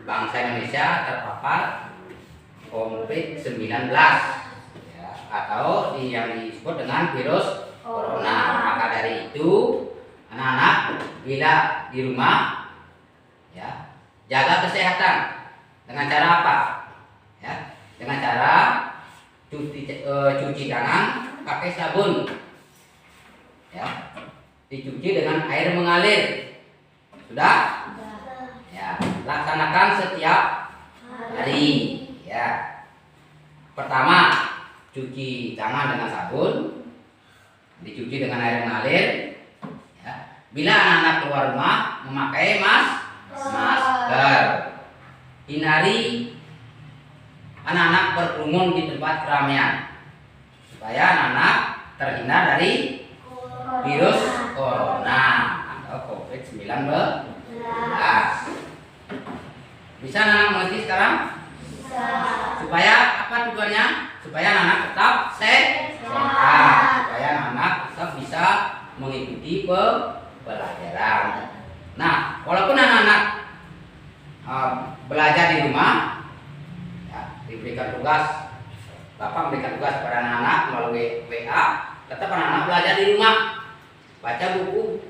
bangsa Indonesia terpapar COVID-19 ya, atau yang disebut dengan virus corona. Maka dari itu anak-anak bila di rumah ya, jaga kesehatan dengan cara apa? Ya, dengan cara cuci tangan pakai sabun. Ya, dicuci dengan air mengalir. Sudah? Ya, laksanakan setiap hari. Ya. Pertama, cuci tangan dengan sabun, dicuci dengan air mengalir. Ya. Bila anak-anak keluar rumah, memakai masker. Hindari anak-anak berkerumun di tempat keramaian supaya anak-anak terhindar dari virus corona atau COVID-19. Bisa anak mengerti sekarang? Bisa. Supaya apa tujuannya? Supaya anak tetap sehat, supaya anak tetap bisa mengikuti pelajaran. Nah, walaupun anak-anak belajar di rumah, ya, diberikan tugas, Bapak memberikan tugas kepada anak-anak melalui WA, tetap anak-anak belajar di rumah, baca buku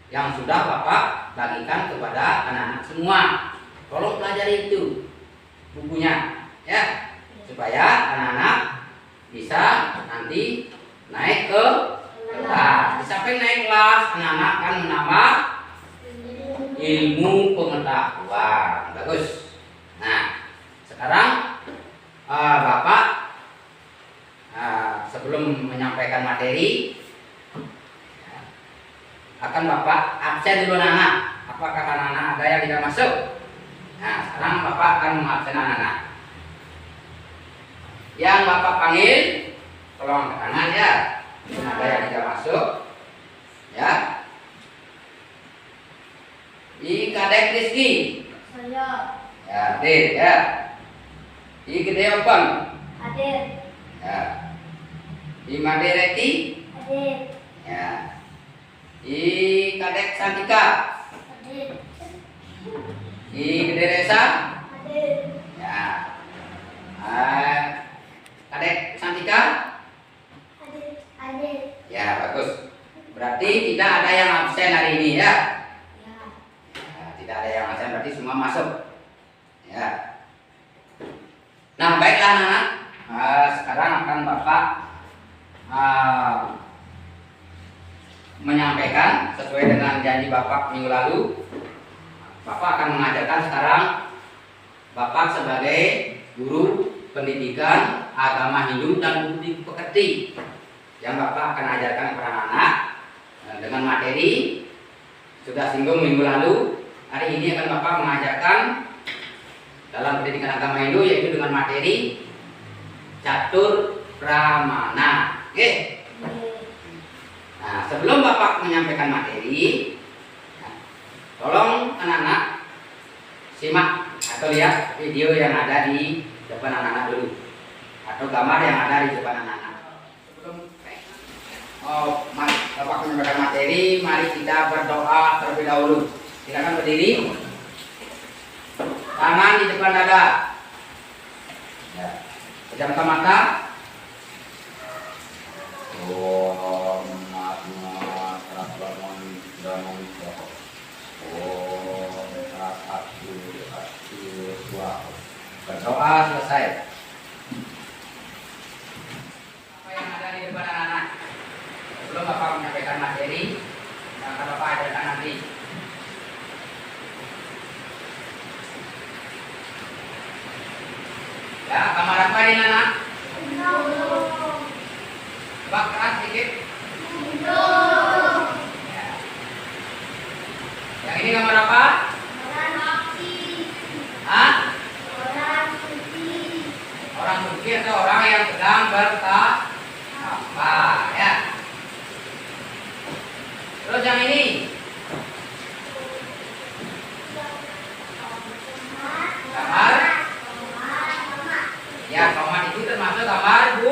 yang sudah Bapak bagikan kepada anak-anak semua. Tolong pelajari itu bukunya, ya, supaya anak-anak bisa nanti naik ke kelas. Sampai naik kelas, anak-anak akan menambah ilmu pengetahuan. Bagus. Nah, sekarang Bapak sebelum menyampaikan materi akan Bapak absen dulu anak-anak. Apakah anak-anak ada yang tidak masuk? Nah, sekarang Bapak akan mengabsen anak-anak. Yang Bapak panggil, tolong angkat tangan ya. Ada yang tidak masuk, ya. I Kadek Rizky. Saya. Ya, Hadir ya. I Gede Opang. Hadir. Ya. I Made Reti. Hadir. Ya. I Kadek Santika. Hadir. I Gede Resa. Hadir. Ya. Kadek Santika. Hadir. Hadir. Ya, bagus. Berarti tidak ada yang absen hari ini ya. Ya. Ya, tidak ada yang absen, berarti semua masuk. Ya. Nah, baiklah anak-anak. Sekarang akan Bapak menyampaikan sesuai dengan janji Bapak minggu lalu. Bapak akan mengajarkan sekarang. Bapak sebagai guru pendidikan agama Hindu dan budi pekerti yang Bapak akan ajarkan kepada anak dengan materi sudah singgung minggu lalu. Hari ini akan Bapak mengajarkan dalam pendidikan agama Hindu yaitu dengan materi catur pramana. Oke. Nah, sebelum Bapak menyampaikan materi, tolong anak-anak simak atau lihat video yang ada di depan anak-anak dulu atau gambar yang ada di depan anak-anak. Bapak menyampaikan materi, mari kita berdoa terlebih dahulu. Silakan berdiri. Tangan di depan dada. Ya. Pejamkan mata. Om Namo Prasadam Om Astu Swaha. Berdoa selesai. Apa yang ada di depan anak-anak? Sebelum Bapak menyampaikan materi, yang akan Bapak ajarkan nanti. Ya, kamar apa ini anak? Coba keras sedikit. Ya. Yang ini kamar apa? Hah? Orang suci atau orang yang sedang bertapa, ya. Terus yang ini? Kamar? Ya, kamar itu termasuk kamar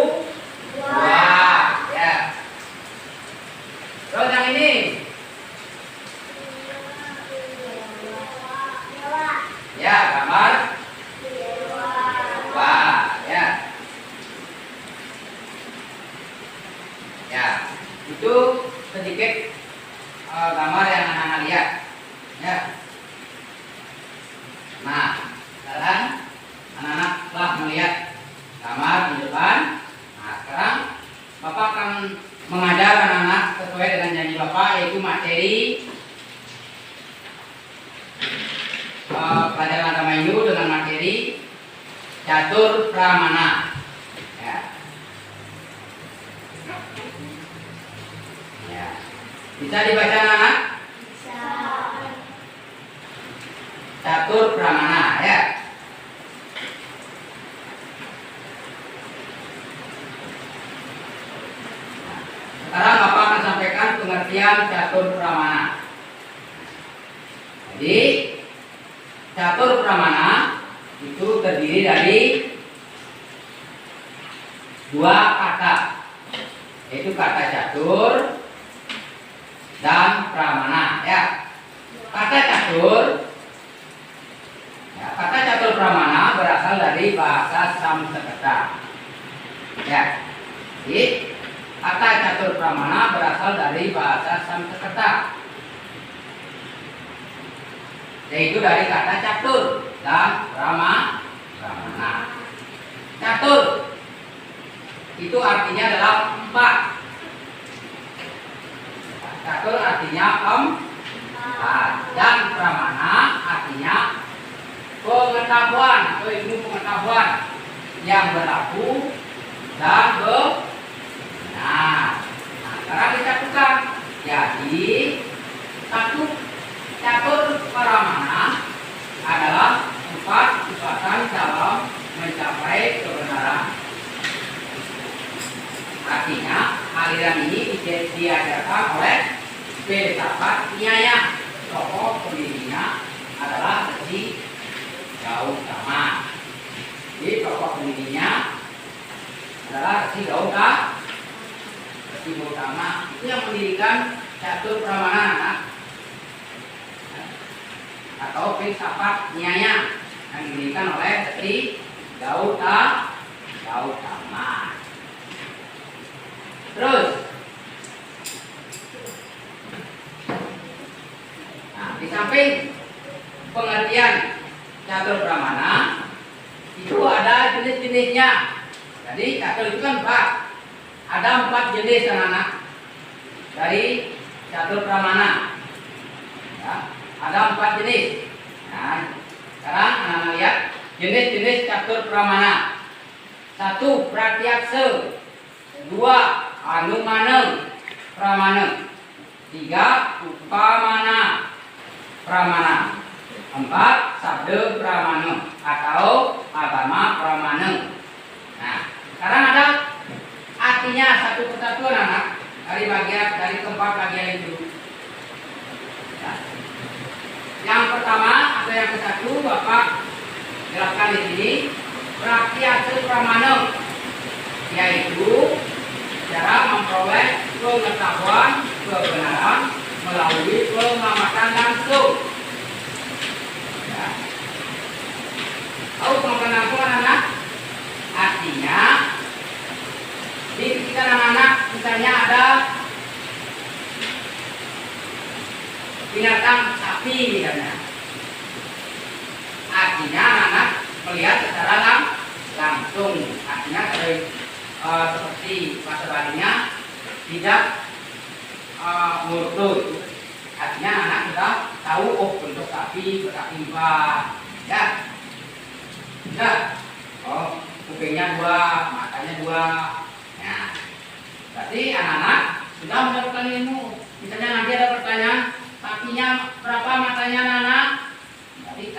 sesuai dengan janji Bapak, yaitu materi pelajaran agama Hindu dengan materi catur pramana. Ya. Ya. Bisa dibaca anak? Bisa. Catur pramana ya. Sekarang Bapak akan sampaikan pengertian catur pramana. Jadi catur pramana itu terdiri dari dua kata, yaitu kata catur dan pramana ya. Kata catur ya, kata catur pramana berasal dari bahasa Sanskerta ya. Jadi kata catur pramana berasal dari bahasa Sanskerta, yaitu dari kata catur dan pramana. Catur itu artinya adalah empat. Catur artinya empat dan pramana artinya pengetahuan atau ilmu pengetahuan yang berlaku dan benar. Nah, sekarang disatukan jadi satu. Catur pramana adalah empat tingkatan dalam mencapai kebenaran. Artinya aliran ini diajarkan oleh filsafat Nyaya. Tokoh pendirinya adalah Resi Gautama. Jadi tokoh pendirinya adalah Resi Gautama. Itu yang mendirikan catur pramana atau filsafat Nyaya yang diberikan oleh Resi Gautama. Terus, nah, di samping pengertian catur pramana itu ada jenis-jenisnya. Jadi catur itu kan empat. Ada empat jenis anak-anak dari catur pramana. Ya. Ada empat jenis. Nah, sekarang anak-anak lihat jenis-jenis catur pramana. Satu, pratyaksa. Dua, anumana pramana. Tiga, upamana pramana. Empat, sabda pramana atau agama pramana. Nah, sekarang ada artinya satu persatu anak dari keempat bagian itu. Ya. Yang pertama atau yang ke satu Bapak jelaskan di sini, pratyaksa pramana, yaitu cara memperoleh pengetahuan kebenaran melalui pengamatan langsung. Ya. Tahu pengamatan langsung anak? Artinya di sekitar anak-anak misalnya ada binatang sapi misalnya. Artinya anak melihat secara langsung. Artinya seperti bahasa Balinya tidak murtut. Artinya anak sudah tahu bentuk sapi berkaki 4 ya. Ya. Oh, kupingnya 2, matanya 2. Nah, berarti anak-anak sudah mendapatkan ilmu. Misalnya nanti ada pertanyaan, kakinya berapa, matanya anak-anak? Jadi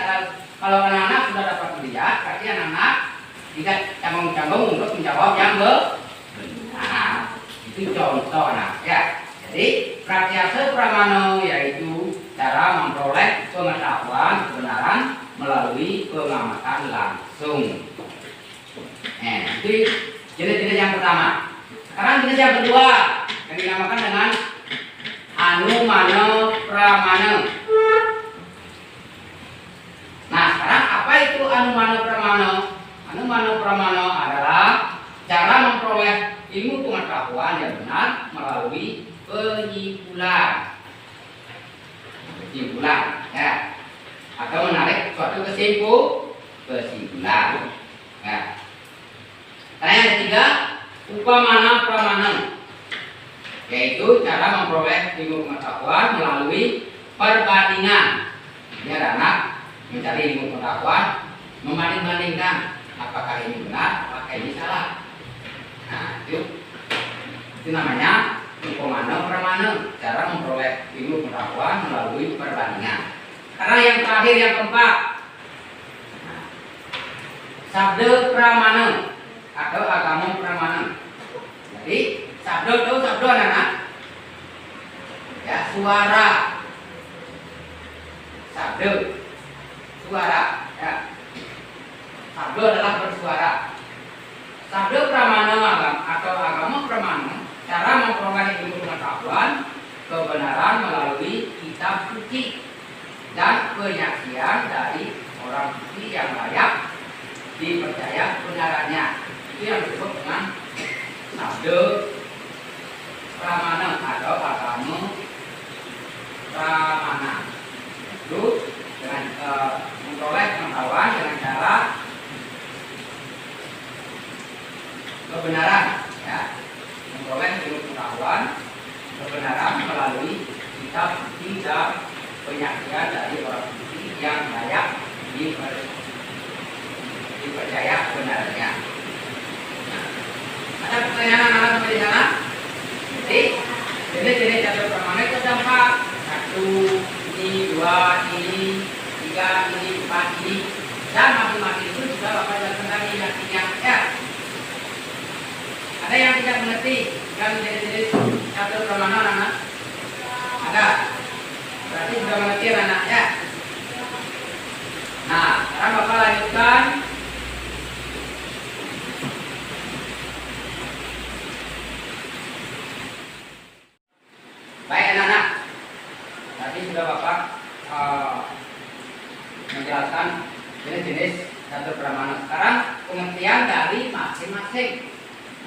kalau anak-anak sudah dapat melihat, berarti anak-anak tidak canggung-canggung untuk menjawab yang benar. Itu contoh anak ya. Jadi pratyaksa pramana yaitu cara memperoleh pengetahuan kebenaran melalui pengamatan langsung. Itu jenis-jenis yang pertama. Sekarang jenis yang kedua yang dinamakan dengan anumana pramana. Nah, sekarang apa itu anumana pramana? Anumana pramana adalah cara memperoleh ilmu pengetahuan yang benar melalui penyimpulan ya, atau menarik suatu kesimpulan ya. Nah, yang ketiga upamana pramana. yaitu cara memperoleh ilmu pengetahuan melalui perbandingan. Ini anak mencari ilmu pengetahuan, membanding-bandingkan apakah ini benar, apakah ini salah. Nah, itu namanya pramana, cara memperoleh ilmu pengetahuan melalui perbandingan. Karena yang terakhir, yang keempat, sabda pramana atau agama pramana. Jadi sabda itu sabda anak, ya, suara, sabda, suara, ya. Sabda adalah bersuara. Sabda pramana atau agama pramana, cara memperoleh ilmu pengetahuan kebenaran melalui kitab suci dan penyaksian dari orang suci yang layak dipercaya kebenarannya. Itu yang disebut dengan sabda pramana atau agama pramana. Itu dengan memperoleh pengetahuan dengan cara kebenaran, ya, memperoleh ilmu pengetahuan kebenaran melalui kitab suci dan penyaksian dari orang suci yang layak dipercaya kebenarannya. Nah, ada pertanyaan anak-anak sampai di sana? Jadi jenis-jenis sabda pramana itu ada 4. 1, ini, 2, ini, 3, ini, 4, ini, dan masing-masing itu juga Bapak jelaskan tadi artinya. Ya, ada yang tidak mengerti yang jenis-jenis sabda pramana anak-anak? Ada. Berarti sudah mengerti anak ya. Nah, sekarang Bapak lanjutkan. Baik anak-anak, tadi sudah Bapak menjelaskan jenis-jenis sabda pramana. Sekarang pengertian dari masing-masing.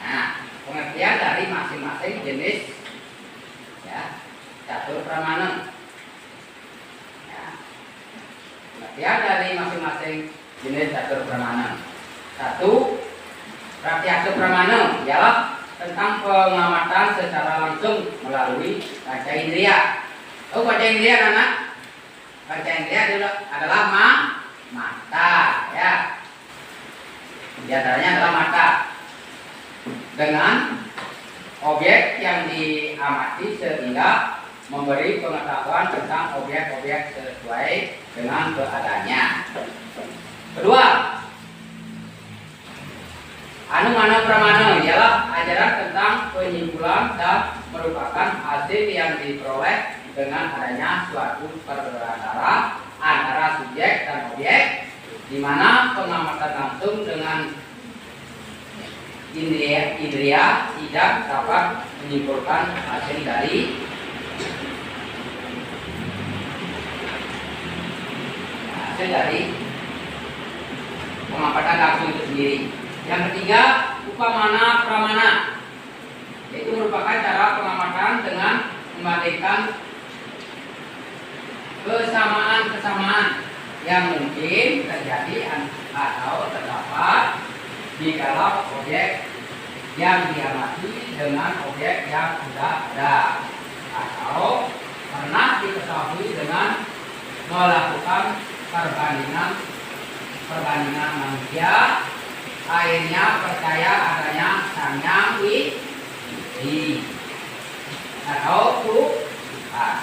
Nah, pengertian dari masing-masing jenis, ya, sabda pramana. Ya, pengertian dari masing-masing jenis sabda pramana. 1. Pratyaksa pramana ialah tentang pengamatan secara langsung melalui panca indera. Oh, panca indera anak? Panca indera adalah mata, ya. Di antaranya adalah mata. Dengan objek yang diamati sehingga memberi pengetahuan tentang objek-objek sesuai dengan keadaannya. Kedua, anumana pramana ialah ajaran tentang penyimpulan dan merupakan hasil yang diperoleh dengan adanya suatu perantara antara subjek dan objek, di mana pengamatan langsung dengan indria tidak dapat menyimpulkan hasil dari pengamatan langsung itu sendiri. Yang ketiga, upamana pramana, yaitu merupakan cara pengamatan dengan membandingkan kesamaan-kesamaan yang mungkin terjadi atau terdapat di dalam objek yang diamati dengan objek yang sudah ada atau pernah diketahui dengan melakukan perbandingan manusia. Akhirnya percaya adanya Sang Yang Widi atau Tuhan.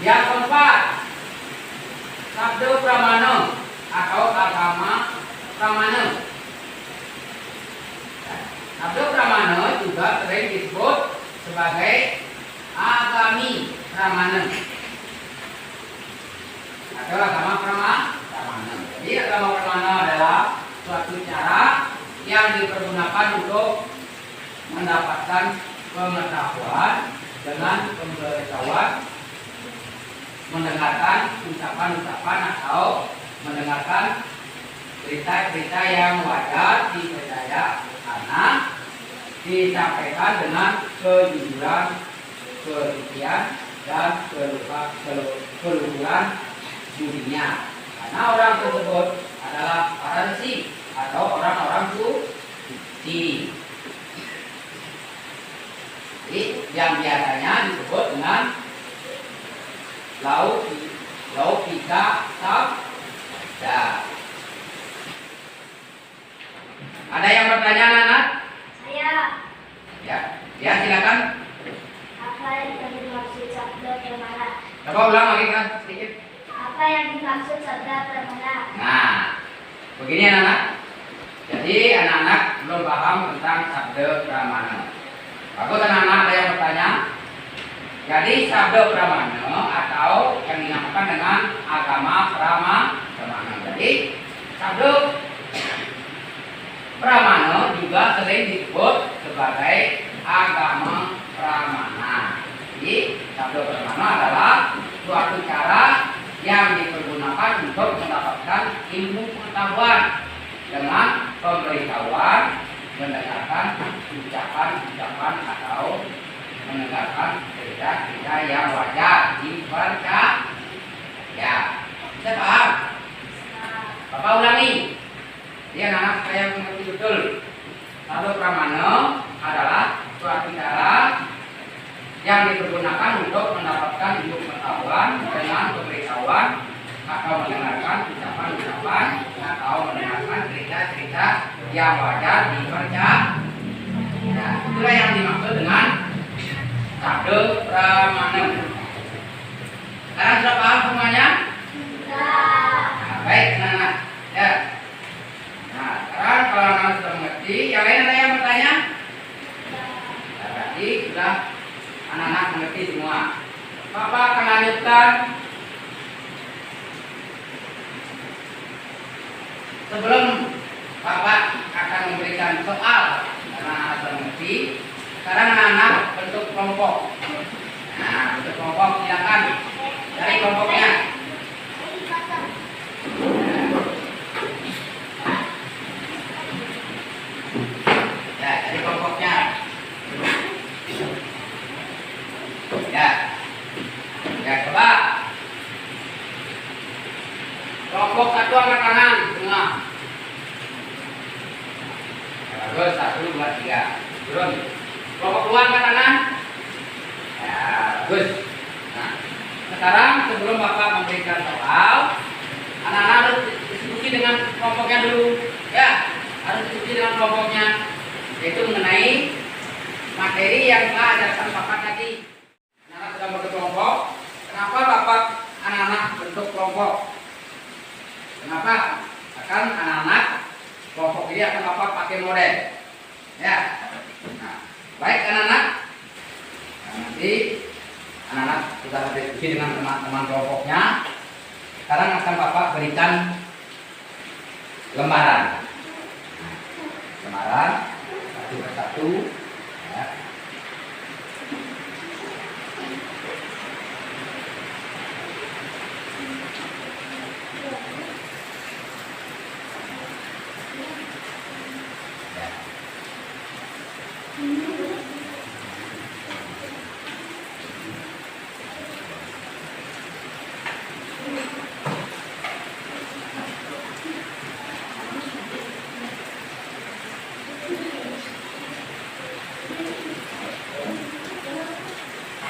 Yang keempat, sabda pramana atau agama pramana. Sabda pramana juga sering disebut sebagai agami pramana atau agama pramana. Jadi agama pramana adalah suatu cara yang dipergunakan untuk mendapatkan pengetahuan dengan pengetahuan, mendengarkan ucapan-ucapan atau mendengarkan berita-berita yang wajar dipercaya karena disampaikan dengan kejujuran, kesucian dan keluhuran budinya. Karena orang tersebut adalah para resi atau orang-orang suci. Jadi yang biasanya disebut dengan laukika sabda. Ada yang bertanya, anak? Saya. Ya, ya silakan. Apa yang dimaksud sabda pramana? Coba ulang lagi kan sedikit. Apa yang dimaksud sabda pramana? Nah, begini anak-anak. Jadi anak-anak belum paham tentang sabda pramana. Bagus anak-anak, ada yang bertanya? Jadi sabda pramana atau yang dinamakan dengan agama pramana. Jadi sabda pramana juga sering disebut sebagai agama pramana. Jadi sabda pramana adalah suatu cara yang dipergunakan untuk mendapatkan ilmu pengetahuan dengan pemberitahuan mendengarkan ucapan-ucapan atau mendengarkan cerita-cerita yang wajar dipercaya. Ya, bisa paham? Bapak ulangi. Dia anak saya mengerti betul. Sabda pramana adalah suatu cara yang dipergunakan untuk mendapatkan ilmu pengetahuan dengan pemberitahuan atau mendengarkan ucapan-ucapan atau mendengarkan cerita-cerita yang wajar dipercaya. Nah, itulah yang dimaksud dengan sabda pramana. Sekarang sudah paham semuanya? Nah, baik, anak-anak. Ya. Nah, sekarang kalau anak sudah mengerti, yang lain ada yang bertanya? Nah, berarti sudah anak-anak mengerti semua. Bapak akan lanjutkan. Sebelum Bapak akan memberikan soal karena anak sudah mengerti, sekarang anak-anak bentuk kelompok. Nah, bentuk kelompok silakan dari kelompoknya. Ya, dari kelompoknya. Ya, ya coba. Kelompok satu angkat tangan semua. Terus 1, 2, 3. Turun. Kelompok dua angkat tangan. Ya, bagus. Nah, sekarang sebelum Bapak memberikan soal, anak-anak harus diskusi dengan kelompoknya dulu. Ya, harus diskusi dengan kelompoknya. Yaitu mengenai materi yang telah ajarkan Bapak tadi. Anak-anak sudah berkelompok. Kenapa Bapak anak-anak bentuk kelompok? Kenapa? Akan anak-anak kelompok ini akan Bapak pakai model. Ya. Nah, baik anak-anak. Nah, nanti anak-anak sudah berdiskusi dengan teman-teman kelompoknya. Sekarang akan Bapak berikan lembaran. Nah, lembaran satu persatu. Ya.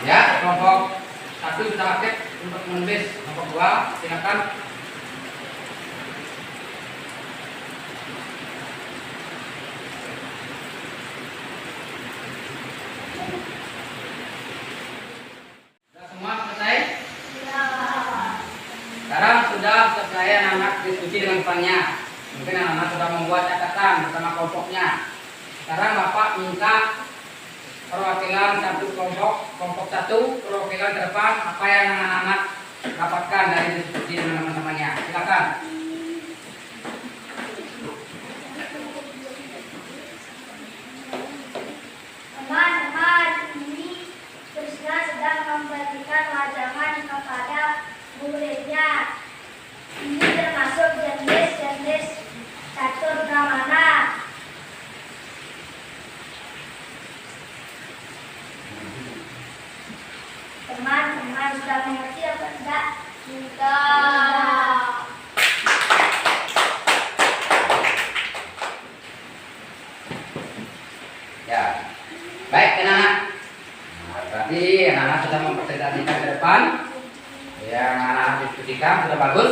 Ya, kelompok satu sudah aktif untuk menulis. Kelompok dua, silakan. Sudah semua selesai? Sekarang sudah selesai anak-anak diskusi dengan depannya. Mungkin anak-anak sudah membuat catatan bersama kelompoknya. Sekarang Bapak minta perwakilan satu kelompok satu, perwakilan depan apa yang anak-anak dapatkan dari diskusi dengan teman-temannya. Silakan. Teman-teman, ini Krishna sedang memberikan wajangan kepada muridnya. Ini termasuk jenis-jenis catur pramana. Teman-teman sudah mengerti apa tidak? Sudah. presentasikan ke depan. Yang anak-anak diskusikan sudah bagus.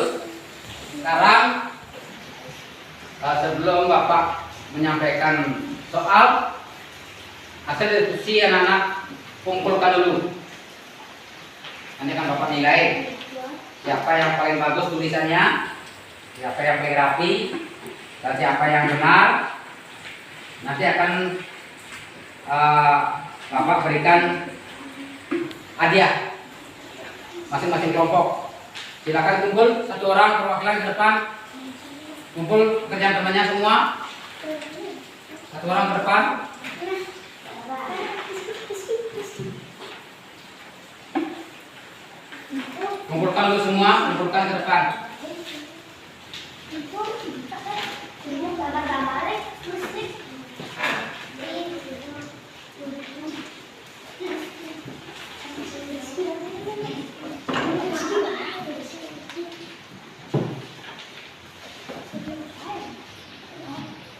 Sekarang sebelum Bapak menyampaikan soal, hasil diskusi anak-anak kumpulkan dulu. Nanti akan Bapak nilai siapa yang paling bagus tulisannya, siapa yang paling rapi, dan siapa yang benar. Nanti akan Bapak berikan hadiah masing-masing kelompok. Silakan kumpul satu orang perwakilan ke depan. Kumpul kerjaan temannya semua. Satu orang ke depan. Kumpulkan dulu semua, kumpulkan ke depan.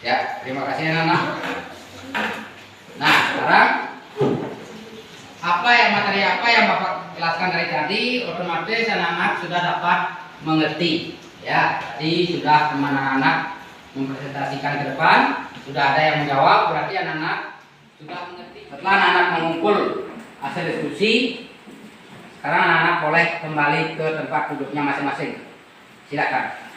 Ya, terima kasih anak-anak. Nah, sekarang materi apa yang Bapak jelaskan dari tadi, otomatis anak-anak sudah dapat mengerti. Ya, tadi sudah teman anak-anak mempresentasikan ke depan, sudah ada yang menjawab, berarti anak-anak sudah mengerti. Setelah anak-anak mengumpul hasil diskusi, sekarang anak-anak boleh kembali ke tempat duduknya masing-masing. Silakan.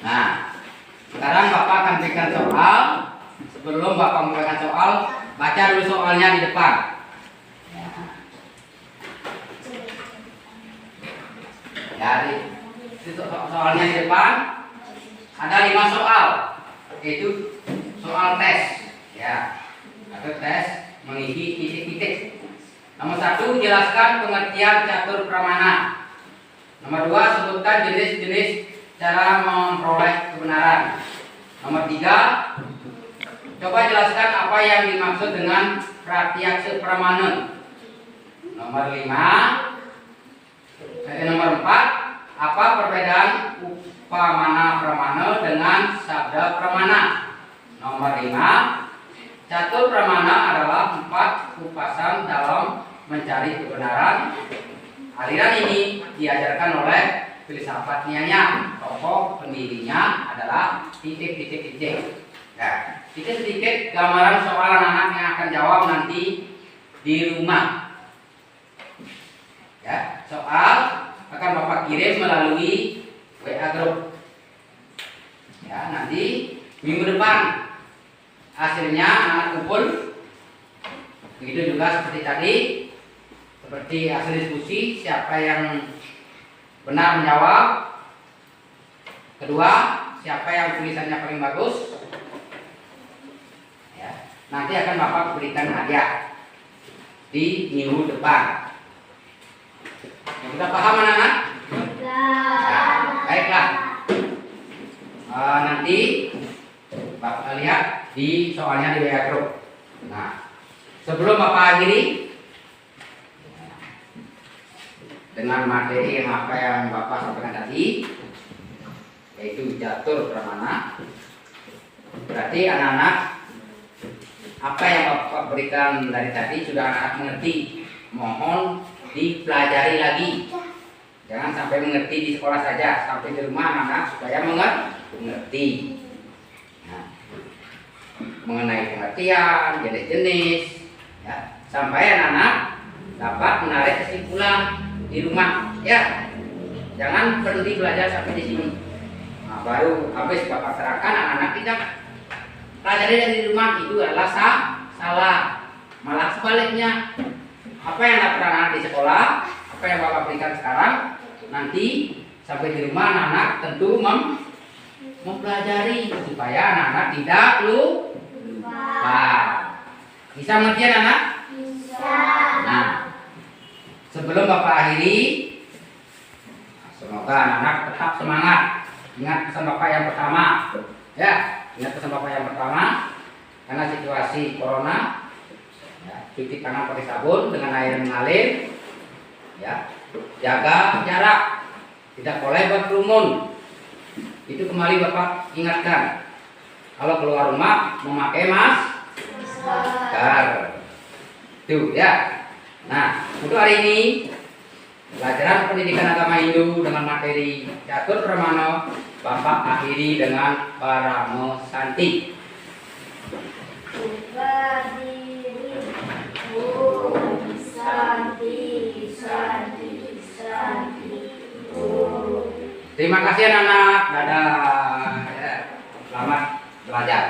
Nah, sekarang Bapak akan berikan soal. Sebelum Bapak memberikan soal, baca dulu soalnya di depan. Jadi, soalnya di depan ada 5 soal, yaitu soal tes, ya, atau tes mengisi titik-titik. Nomor 1, jelaskan pengertian catur pramana. Nomor 2, sebutkan jenis-jenis cara memperoleh kebenaran. Nomor 3, coba jelaskan apa yang dimaksud dengan pratyaksa pramana. Nomor 4, apa perbedaan upamana pramana dengan sabda pramana. Nomor 5, catur pramana adalah 4 kupasan dalam mencari kebenaran. Aliran ini diajarkan oleh filsafat Nyanya. Tokoh pendirinya adalah titik-titik-titik. Nah, titik-titik gambaran soal anak-anak yang akan jawab nanti di rumah. Ya, soal akan Bapak kirim melalui WA group. Ya, nanti minggu depan hasilnya anak kumpul. Begitu juga seperti tadi, seperti hasil diskusi, siapa yang benar menjawab. Kedua, siapa yang tulisannya paling bagus. Ya, nanti akan Bapak berikan hadiah di minggu depan. Sudah paham anak-anak? Nah, baiklah. Nanti Bapak lihat di soalnya di WA group. Nah, sebelum Bapak akhiri dengan materi yang apa yang Bapak sampaikan tadi, yaitu catur pramana, berarti anak-anak apa yang Bapak berikan dari tadi sudah anak mengerti. Mohon dipelajari lagi. Jangan sampai mengerti di sekolah saja, sampai di rumah anak-anak supaya mengerti. Nah, mengenai pengertian, jenis-jenis, ya, sampai anak-anak dapat menarik kesimpulan di rumah. Ya, jangan berhenti belajar sampai di sini. Nah, baru habis Bapak terangkan, anak-anak tidak pelajari dari rumah itu adalah salah. Malah sebaliknya, apa yang dapat anak di sekolah, apa yang Bapak berikan sekarang, nanti sampai di rumah anak-anak tentu mempelajari supaya anak-anak tidak lupa. Bisa mengerti anak? Bisa. Nah, sebelum Bapak akhiri, semoga anak-anak tetap semangat. Ingat pesan Bapak yang pertama, ya, ingat pesan Bapak yang pertama, karena situasi corona, ya, cuci tangan pakai sabun dengan air mengalir, ya, jaga jarak Tidak boleh berkerumun. Itu kembali Bapak ingatkan. Kalau keluar rumah memakai masker. Tuh ya. Nah, untuk hari ini pelajaran pendidikan agama Hindu dengan materi Catur Pramana Bapak akhiri dengan Paramo Santi. Berdiri. Om Santi, Santi, Santi. Om. Terima kasih anak-anak. Dadah. Ya. Selamat belajar.